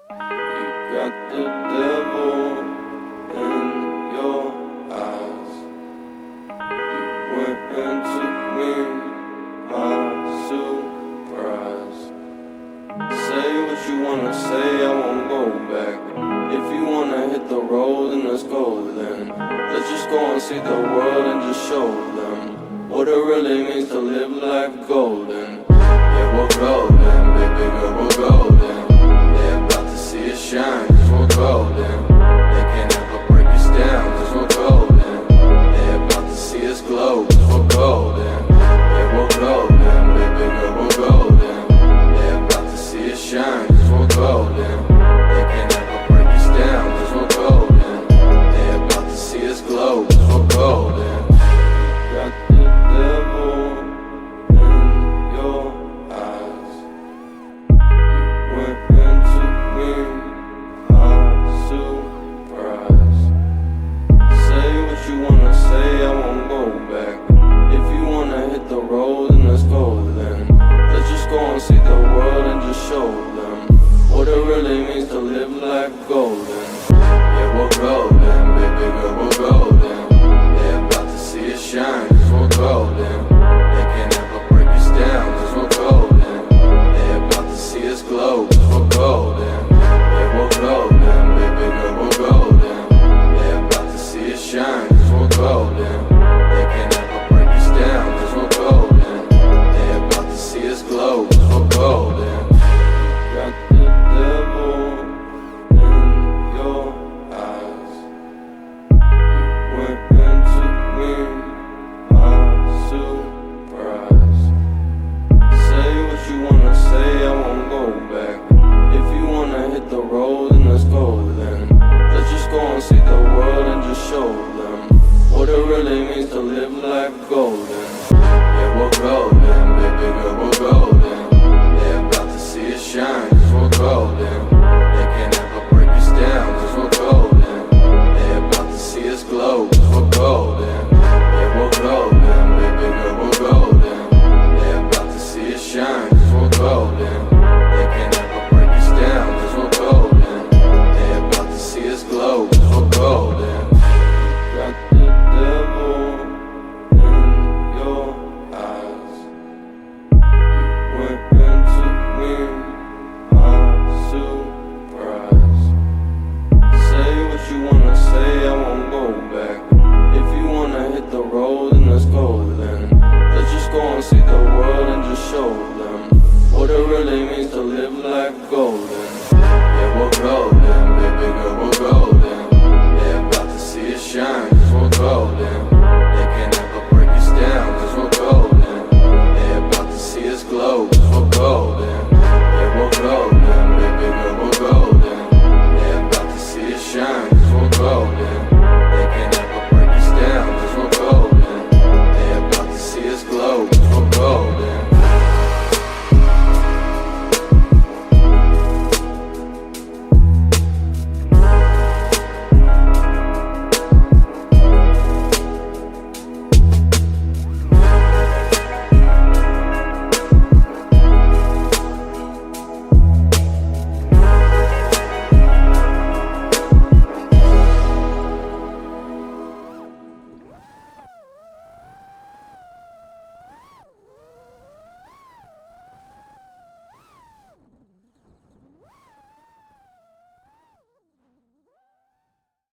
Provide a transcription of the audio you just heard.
got the devil in your eyes. You went and took me by surprise. Say what you wanna say, I won't go back. If you wanna hit the road, then let's go then. Let's just go and see the world and just show them what it really means to live life golden. Yeah, we're golden, baby girl, we're golden. They're about to see us shine, cause we're golden. They can't ever break us down, cause we're golden. They're about to see us glow, cause we're golden. Yeah, we're golden, baby girl, we're golden. They're about to see us shine, cause we're golden. They can't ever break us down, cause we're golden. They're about to see us glow, cause we're golden. Got the devil in your eyes. You went and took me by surprise. Say what you wanna say, I won't go back. If you wanna hit the road, then let's go then. Let's just go and see the world and just show them what it really means to live life golden. Yeah, we're golden, baby girl, we're golden. They're about to see us shine, cause we're golden. They can't ever break us down, cause we're golden. They're about to see us glow, cause we're golden. Yeah, we're golden, baby girl, we're golden. They're about to see us shine, cause we're golden. They can't ever break us down, cause we're golden. They're about to see us glow, cause we're golden. Got the devil in your eyes. You went and took me by surprise. Say what you wanna say, I won't go back. If you wanna hit the road, then let's go then. Let's just go and see the world and just show them what it really means to live life golden. Yeah, we're golden, baby girl, we're golden. They're about to see us shine.